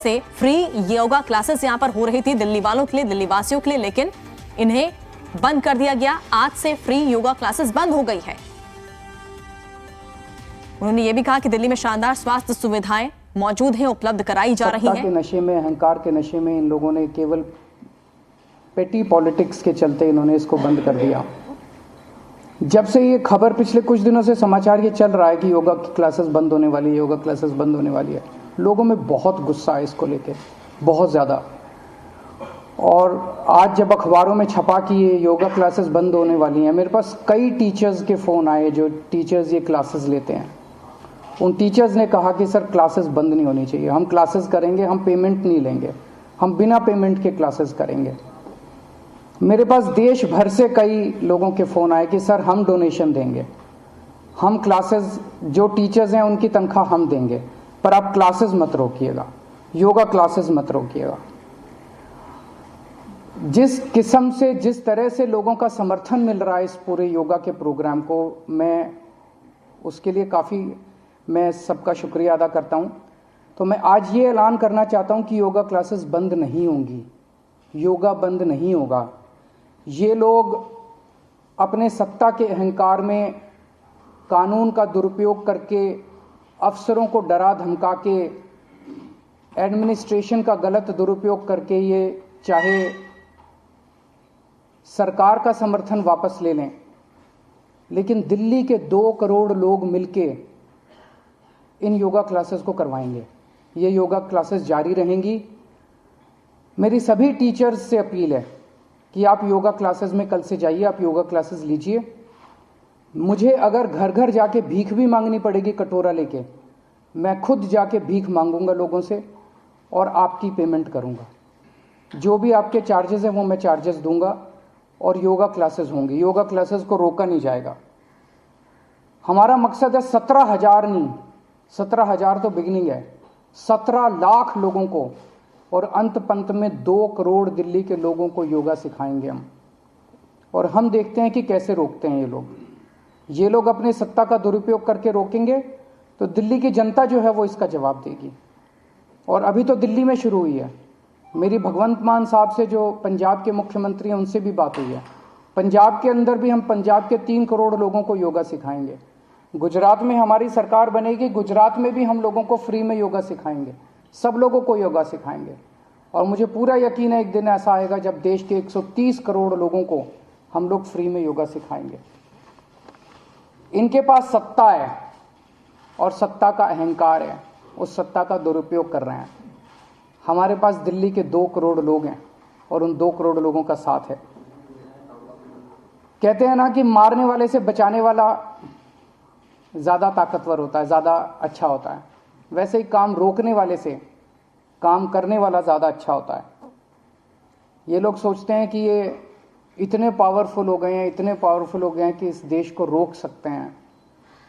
से free yoga classes यहां पर हो रही थी दिल्ली वालों के लिए, दिल्ली वासियों के लिए, लेकिन इन्हें बंद कर दिया गया। आज से फ्री योगा क्लासेस बंद हो गई है। उन्होंने ये भी कहा कि दिल्ली में शानदार स्वास्थ्य सुविधाएं मौजूद हैं, उपलब्ध कराई जा रही हैं। के नशे में, अहंकार के नशे में इन लोगों ने केवल पेटी पॉलिटिक्स के चलते इन्होंने इसको बंद कर दिया। जब से ये खबर, पिछले कुछ दिनों से समाचार ये चल रहा है कि योगा की क्लासेस बंद होने वाली है, योगा क्लासेस बंद होने वाली है, लोगों में बहुत गुस्सा है इसको लेके, बहुत ज़्यादा। और आज जब अखबारों में छपा कि ये योगा क्लासेस बंद होने वाली हैं, मेरे पास कई टीचर्स के फ़ोन आए जो टीचर्स ये क्लासेस लेते हैं। उन टीचर्स ने कहा कि सर क्लासेस बंद नहीं होनी चाहिए, हम क्लासेस करेंगे, हम पेमेंट नहीं लेंगे, हम बिना पेमेंट के क्लासेस करेंगे। मेरे पास देश भर से कई लोगों के फ़ोन आए कि सर हम डोनेशन देंगे, हम क्लासेस, जो टीचर्स हैं उनकी तनख्वाह हम देंगे, पर आप क्लासेस मत रोकिएगा, योगा क्लासेस मत रोकिएगा। जिस किस्म से, जिस तरह से लोगों का समर्थन मिल रहा है इस पूरे योगा के प्रोग्राम को, मैं उसके लिए काफ़ी मैं सबका शुक्रिया अदा करता हूं। तो मैं आज ये ऐलान करना चाहता हूं कि योगा क्लासेस बंद नहीं होंगी, योगा बंद नहीं होगा। ये लोग अपने सत्ता के अहंकार में कानून का दुरुपयोग करके, अफसरों को डरा धमका के, एडमिनिस्ट्रेशन का गलत दुरुपयोग करके ये चाहे सरकार का समर्थन वापस ले लें, लेकिन दिल्ली के 2 करोड़ लोग मिलके इन योगा क्लासेस को करवाएंगे। ये योगा क्लासेस जारी रहेंगी। मेरी सभी टीचर्स से अपील है कि आप योगा क्लासेस में कल से जाइए, आप योगा क्लासेस लीजिए। मुझे अगर घर घर जाके भीख भी मांगनी पड़ेगी कटोरा लेके, मैं खुद जाके भीख मांगूंगा लोगों से और आपकी पेमेंट करूंगा। जो भी आपके चार्जेस हैं वो मैं चार्जेस दूंगा और योगा क्लासेस होंगी। योगा क्लासेस को रोका नहीं जाएगा। हमारा मकसद है 17,000 नहीं, 17,000 तो बिगिनिंग है, 17 लाख लोगों को, और अंत पंत में 2 करोड़ दिल्ली के लोगों को योगा सिखाएंगे हम। और हम देखते हैं कि कैसे रोकते हैं ये लोग। ये लोग अपने सत्ता का दुरुपयोग करके रोकेंगे तो दिल्ली की जनता जो है वो इसका जवाब देगी। और अभी तो दिल्ली में शुरू हुई है। मेरी भगवंत मान साहब से, जो पंजाब के मुख्यमंत्री हैं, उनसे भी बात हुई है। पंजाब के अंदर भी हम पंजाब के 3 करोड़ लोगों को योगा सिखाएंगे। गुजरात में हमारी सरकार बनेगी, गुजरात में भी हम लोगों को फ्री में योगा सिखाएंगे, सब लोगों को योगा सिखाएंगे। और मुझे पूरा यकीन है एक दिन ऐसा आएगा जब देश के 130 करोड़ लोगों को हम लोग फ्री में योगा सिखाएंगे। इनके पास सत्ता है और सत्ता का अहंकार है, उस सत्ता का दुरुपयोग कर रहे हैं। हमारे पास दिल्ली के 2 करोड़ लोग हैं और उन 2 करोड़ लोगों का साथ है। कहते हैं ना कि मारने वाले से बचाने वाला ज़्यादा ताकतवर होता है, ज़्यादा अच्छा होता है। वैसे ही काम रोकने वाले से काम करने वाला ज़्यादा अच्छा होता है। ये लोग सोचते हैं कि ये इतने पावरफुल हो गए हैं, इतने पावरफुल हो गए हैं कि इस देश को रोक सकते हैं,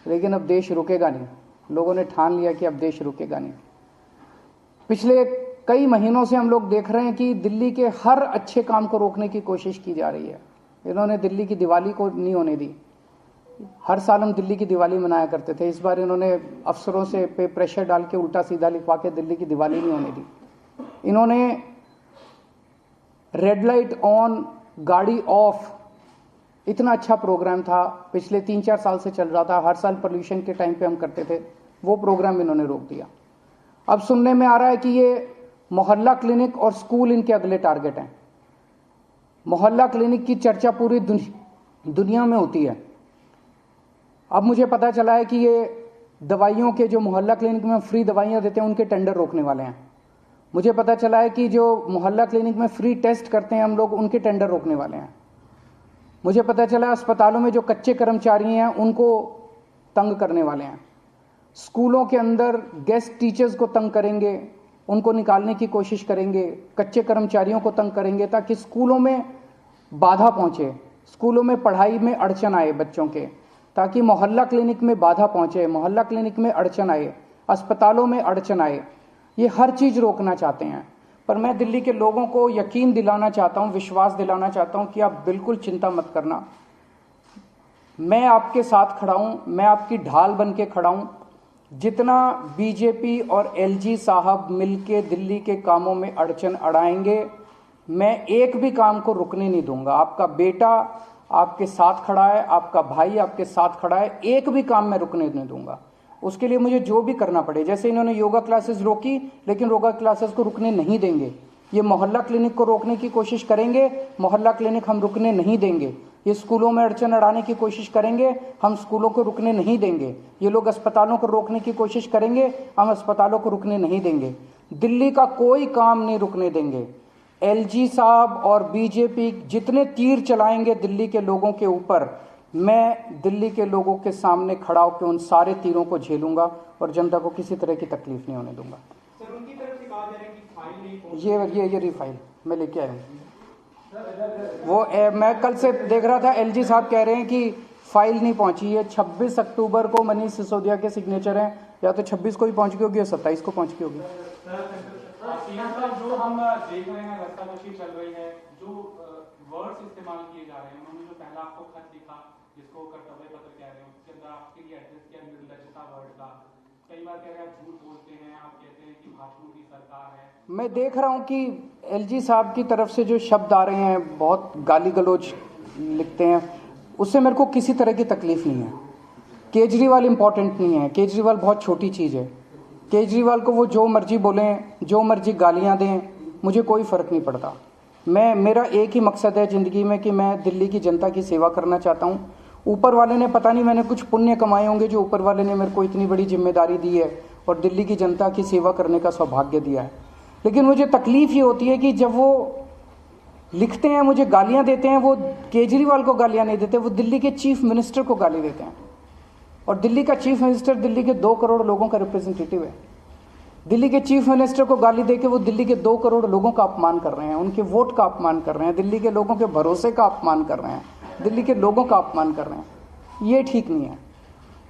लेकिन अब देश रुकेगा नहीं। लोगों ने ठान लिया कि अब देश रुकेगा नहीं। पिछले कई महीनों से हम लोग देख रहे हैं कि दिल्ली के हर अच्छे काम को रोकने की कोशिश की जा रही है। इन्होंने दिल्ली की दिवाली को नहीं होने दी। हर साल हम दिल्ली की दिवाली मनाया करते थे। इस बार इन्होंने अफसरों से पे प्रेशर डाल के उल्टा सीधा लिखवा के दिल्ली की दिवाली नहीं होने दी। इन्होंने रेड लाइट ऑन, गाड़ी ऑफ, इतना अच्छा प्रोग्राम था, पिछले 3-4 साल से चल रहा था, हर साल पोल्यूशन के टाइम पे हम करते थे, वो प्रोग्राम इन्होंने रोक दिया। अब सुनने में आ रहा है कि ये मोहल्ला क्लिनिक और स्कूल इनके अगले टारगेट हैं। मोहल्ला क्लिनिक की चर्चा पूरी दुनिया में होती है। अब मुझे पता चला है कि ये दवाइयों के, जो मोहल्ला क्लिनिक में फ्री दवाइयाँ देते हैं, उनके टेंडर रोकने वाले हैं। मुझे पता चला है कि जो मोहल्ला क्लिनिक में फ्री टेस्ट करते हैं हम लोग, उनके टेंडर रोकने वाले हैं। मुझे पता चला अस्पतालों में जो कच्चे कर्मचारी हैं उनको तंग करने वाले हैं। स्कूलों के अंदर गेस्ट टीचर्स को तंग करेंगे, उनको निकालने की कोशिश करेंगे, कच्चे कर्मचारियों को तंग करेंगे ताकि स्कूलों में बाधा पहुँचे, स्कूलों में पढ़ाई में अड़चन आए बच्चों के, ताकि मोहल्ला क्लिनिक में बाधा पहुंचे, मोहल्ला क्लिनिक में अड़चन आए, अस्पतालों में अड़चन आए। ये हर चीज़ रोकना चाहते हैं। पर मैं दिल्ली के लोगों को यकीन दिलाना चाहता हूं, विश्वास दिलाना चाहता हूं कि आप बिल्कुल चिंता मत करना। मैं आपके साथ खड़ा हूं, मैं आपकी ढाल बन के खड़ा हूं। जितना बीजेपी और एलजी साहब मिलके दिल्ली के कामों में अड़चन अड़ाएंगे, मैं एक भी काम को रुकने नहीं दूंगा। आपका बेटा आपके साथ खड़ा है, आपका भाई आपके साथ खड़ा है, एक भी काम मैं रुकने नहीं दूंगा। उसके लिए मुझे जो भी करना पड़े, जैसे इन्होंने योगा क्लासेस रोकी, लेकिन योगा क्लासेस को रुकने नहीं देंगे। ये मोहल्ला क्लिनिक को रोकने की कोशिश करेंगे, मोहल्ला क्लिनिक हम रुकने नहीं देंगे। ये स्कूलों में अड़चन अड़ाने की कोशिश करेंगे, हम स्कूलों को रुकने नहीं देंगे। ये लोग अस्पतालों को रोकने की कोशिश करेंगे, हम अस्पतालों को रुकने नहीं देंगे। दिल्ली का कोई काम नहीं रुकने देंगे। एलजी साहब और बीजेपी जितने तीर चलाएंगे दिल्ली के लोगों के ऊपर, मैं दिल्ली के लोगों के सामने खड़ा होकर उन सारे तीरों को झेलूंगा और जनता को किसी तरह की तकलीफ नहीं होने दूंगा। सर, उनकी तरफ से कहा जा रहा है कि फाइल नहीं पहुंची। ये रिफाइल मैं लेके आया हूँ। वो मैं कल से देख रहा था, एलजी साहब कह रहे हैं कि फाइल नहीं पहुंची है। 26 अक्टूबर को मनीष सिसोदिया के सिग्नेचर हैं, या तो 26 को ही पहुंच गई होगी या 27 को पहुंच गई होगी। जो हम देख रहे हैं, रस्साकशी चल रही है, जो वर्ड्स इस्तेमाल किए जा रहे हैं, उन्होंने जो पहला आपको खत लिखा जिसको कर्तव्य पत्र कह रहे हैं, उसके अंदर आपके लिए एड्रेस किया निर्लज्जता वर्ड का। कई बार कह रहे हैं आप झूठ बोलते हैं, आप कहते हैं कि भाजपा की सरकार है। मैं देख रहा हूं कि एलजी साहब की तरफ से जो शब्द आ रहे हैं, बहुत गाली गलौज लिखते हैं, उससे मेरे को किसी तरह की तकलीफ नहीं है। केजरीवाल इंपॉर्टेंट नहीं है, केजरीवाल बहुत छोटी चीज़ है। केजरीवाल को वो जो मर्जी बोलें, जो मर्जी गालियां दें, मुझे कोई फ़र्क नहीं पड़ता। मेरा एक ही मकसद है ज़िंदगी में कि मैं दिल्ली की जनता की सेवा करना चाहता हूँ। ऊपर वाले ने पता नहीं मैंने कुछ पुण्य कमाए होंगे जो ऊपर वाले ने मेरे को इतनी बड़ी जिम्मेदारी दी है और दिल्ली की जनता की सेवा करने का सौभाग्य दिया है। लेकिन मुझे तकलीफ ये होती है कि जब वो लिखते हैं, मुझे गालियां देते हैं, वो केजरीवाल को गालियां नहीं देते, वो दिल्ली के चीफ मिनिस्टर को गाली देते हैं। और दिल्ली का चीफ मिनिस्टर दिल्ली के 2 करोड़ लोगों का रिप्रेजेंटेटिव है। दिल्ली के चीफ मिनिस्टर को गाली देके वो दिल्ली के 2 करोड़ लोगों का अपमान कर रहे हैं, उनके वोट का अपमान कर रहे हैं, दिल्ली के लोगों के भरोसे का अपमान कर रहे हैं, दिल्ली के लोगों का अपमान कर रहे हैं। ये ठीक नहीं है।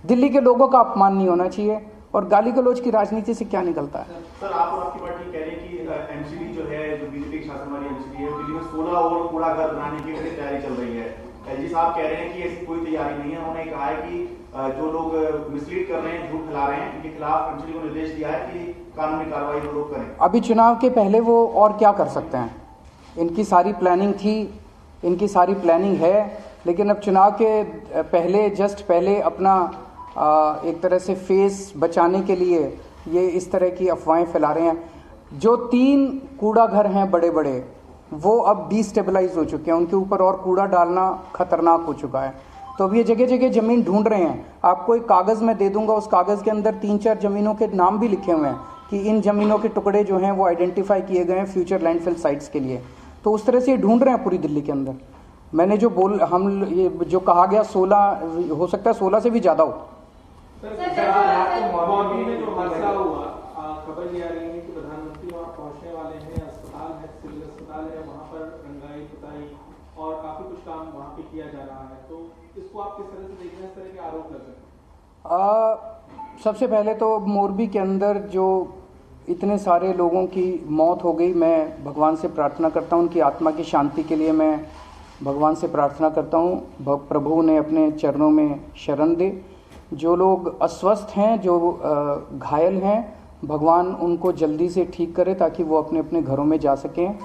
दिल्ली के लोगों का अपमान नहीं होना चाहिए। और गाली गलौज की राजनीति से क्या निकलता है? सर, आप और आपकी पार्टी कह रही है कि एमसीडी जो है, जो बीजेपी शासन वाली एमसीडी है, दिल्ली में 16 और कूड़ा घर बनाने की तैयारी चल रही है। एलजी साहब कह रहे हैं कि ऐसी कोई तैयारी नहीं है। उन्होंने कहा है कि जो लोग मिसलीड कर रहे हैं, झूठ फैला रहे हैं, इनके खिलाफ एमसीडी को निर्देश दिया है कि कानूनी कार्रवाई वो लोग करें। अभी चुनाव के पहले वो और क्या कर सकते हैं? इनकी सारी प्लानिंग थी, इनकी सारी प्लानिंग है, लेकिन अब चुनाव के पहले, जस्ट पहले अपना एक तरह से फेस बचाने के लिए ये इस तरह की अफवाहें फैला रहे हैं। जो 3 कूड़ा घर हैं बड़े बड़े, वो अब डिस्टेबलाइज हो चुके हैं, उनके ऊपर और कूड़ा डालना खतरनाक हो चुका है। तो अब ये जगह जगह ज़मीन ढूंढ रहे हैं। आपको एक कागज़ में दे दूंगा, उस कागज़ के अंदर 3-4 ज़मीनों के नाम भी लिखे हुए हैं कि इन ज़मीनों के टुकड़े जो हैं वो आइडेंटिफाई किए गए हैं फ्यूचर लैंडफिल साइट्स के लिए। तो उस तरह से ये ढूंढ रहे हैं पूरी दिल्ली के अंदर। मैंने जो ये जो कहा गया 16, हो सकता है 16 से भी ज़्यादा हो। मॉर्निंग में जो हादसा हुआ, खबर ये आ रही है कि प्रधानमंत्री वहां पहुंचने वाले हैं, अस्पताल है, सिविल अस्पताल है, वहां पर रंगाई पुताई और काफी कुछ काम वहां पे किया जा रहा है। तो इसको आप किस तरह से देख रहे हैं? इस तरह के आरोप लग रहे हैं। सबसे पहले तो मोरबी के अंदर जो इतने सारे लोगों की मौत हो गई, मैं भगवान से प्रार्थना करता हूँ उनकी आत्मा की शांति के लिए। मैं भगवान से प्रार्थना करता हूँ प्रभु उन्हें अपने चरणों में शरण दे। जो लोग अस्वस्थ हैं, जो घायल हैं, भगवान उनको जल्दी से ठीक करे ताकि वो अपने अपने घरों में जा सकें।